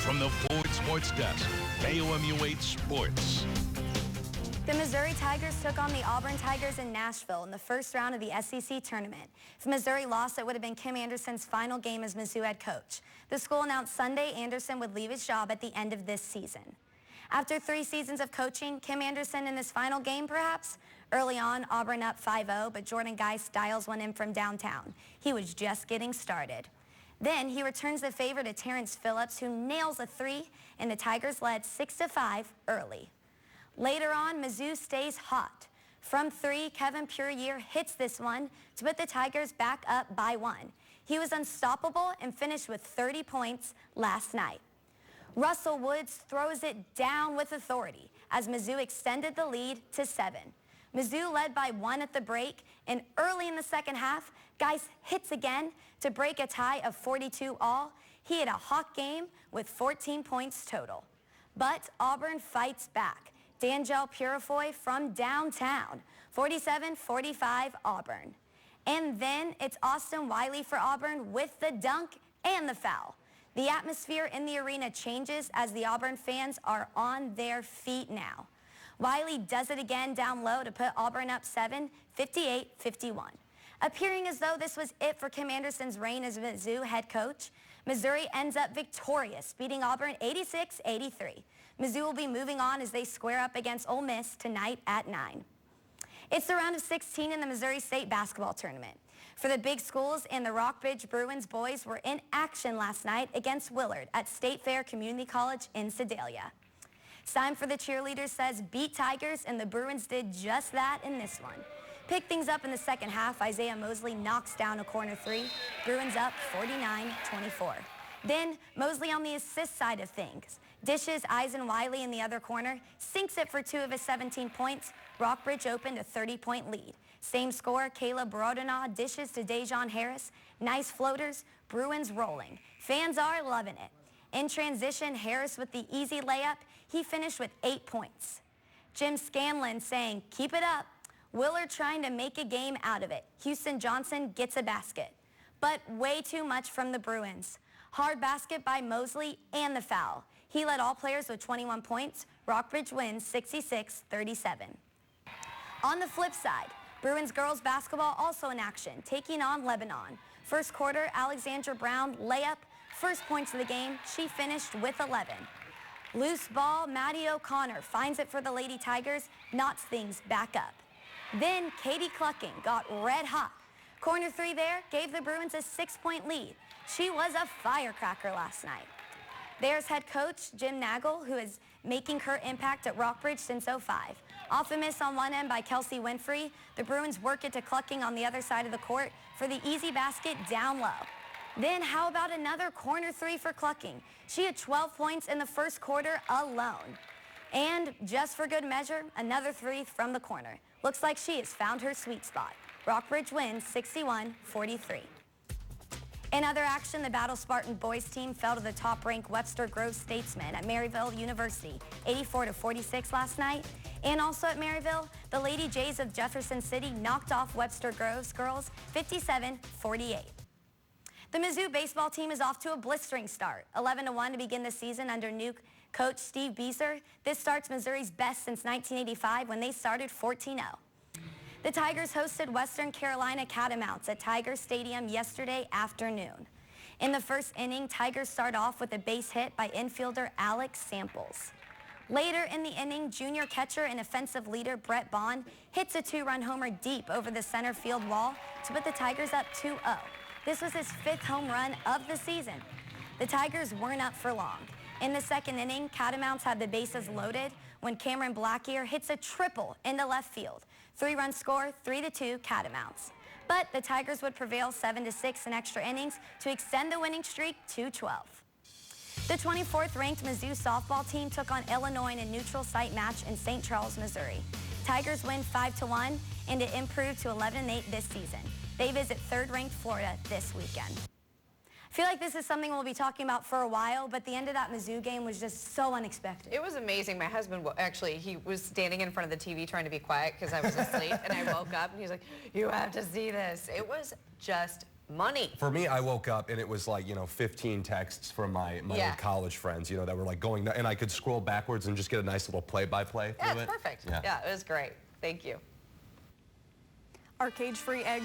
From the Ford Sports Desk, KOMU8 Sports. The Missouri Tigers took on the Auburn Tigers in Nashville in the first round of the SEC tournament. If Missouri lost, it would have been Kim Anderson's final game as Mizzou head coach. The school announced Sunday Anderson would leave his job at the end of this season. After 3 seasons of coaching, Kim Anderson in his final game, perhaps? Early on, Auburn up 5-0, but Jordan Geist dials one in from downtown. He was just getting started. Then he returns the favor to Terrence Phillips, who nails a 3, and the Tigers led 6-5 early. Later on, Mizzou stays hot. From 3, Kevin Puryear hits this one to put the Tigers back up by 1. He was unstoppable and finished with 30 points last night. Russell Woods throws it down with authority as Mizzou extended the lead to 7. Mizzou led by 1 at the break, and early in the second half, Geist hits again to break a tie of 42 all. He had a hot game with 14 points total. But Auburn fights back. D'Angelo Purifoy from downtown, 47-45 Auburn. And then it's Austin Wiley for Auburn with the dunk and the foul. The atmosphere in the arena changes as the Auburn fans are on their feet now. Wiley does it again down low to put Auburn up 7, 58-51. Appearing as though this was it for Kim Anderson's reign as Mizzou head coach, Missouri ends up victorious, beating Auburn 86-83. Mizzou will be moving on as they square up against Ole Miss tonight at 9. It's the round of 16 in the Missouri State basketball tournament. For the big schools, and the Rockbridge Bruins boys were in action last night against Willard at State Fair Community College in Sedalia. It's time for the cheerleaders says beat Tigers, and the Bruins did just that in this one. Pick things up in the second half. Isaiah Mosley knocks down a corner 3. Bruins up 49-24. Then Mosley on the assist side of things dishes Eisen Wiley in the other corner, sinks it for 2 of his 17 points. Rockbridge opened a 30-point lead. Same score, Caleb Brodenaw dishes to Dejon Harris. Nice floaters, Bruins rolling. Fans are loving it. In transition, Harris with the easy layup. He finished with 8 points. Jim Scanlon saying, keep it up. Willard trying to make a game out of it. Houston Johnson gets a basket. But way too much from the Bruins. Hard basket by Mosley and the foul. He led all players with 21 points. Rockbridge wins 66-37. On the flip side, Bruins girls basketball also in action, taking on Lebanon. First quarter, Alexandra Brown layup, first points of the game. She finished with 11. Loose ball, Maddie O'Connor finds it for the Lady Tigers, knots things back up. Then Katie Clucking got red hot. Corner 3 there gave the Bruins a 6-point lead. She was a firecracker last night. There's head coach Jim Nagel, who is making her impact at Rockbridge since '05. Off a miss on one end by Kelsey Winfrey, the Bruins work it to Clucking on the other side of the court for the easy basket down low. Then how about another corner 3 for Clucking? She had 12 points in the first quarter alone. And just for good measure, another 3 from the corner. Looks like she has found her sweet spot. Rockbridge wins 61-43. In other action, the Battle Spartan boys team fell to the top-ranked Webster Groves Statesmen at Maryville University, 84-46 last night. And also at Maryville, the Lady Jays of Jefferson City knocked off Webster Groves girls 57-48. The Mizzou baseball team is off to a blistering start, 11-1 to begin the season under new coach Steve Beezer. This starts Missouri's best since 1985 when they started 14-0. The Tigers hosted Western Carolina Catamounts at Tiger Stadium yesterday afternoon. In the first inning, Tigers start off with a base hit by infielder Alex Samples. Later in the inning, junior catcher and offensive leader Brett Bond hits a 2-run homer deep over the center field wall to put the Tigers up 2-0. This was his 5th home run of the season. The Tigers weren't up for long. In the second inning, Catamounts had the bases loaded when Cameron Blackear hits a triple into left field. 3-run score, 3-2 Catamounts. But the Tigers would prevail 7-6 in extra innings to extend the winning streak to 12. The 24th ranked Mizzou softball team took on Illinois in a neutral site match in St. Charles, Missouri. Tigers win 5-1 and it improved to 11-8 this season. They visit 3rd-ranked Florida this weekend. I feel like this is something we'll be talking about for a while, but the end of that Mizzou game was just so unexpected. It was amazing. My husband, actually, he was standing in front of the TV trying to be quiet because I was asleep, and I woke up, and he was like, you have to see this. It was just money. For me, I woke up and it was like, 15 texts from my Yeah. old college friends, that were like going, and I could scroll backwards and just get a nice little play-by-play Yeah, through it's it. perfect. Yeah. Yeah, it was great. Thank you. Our cage-free egg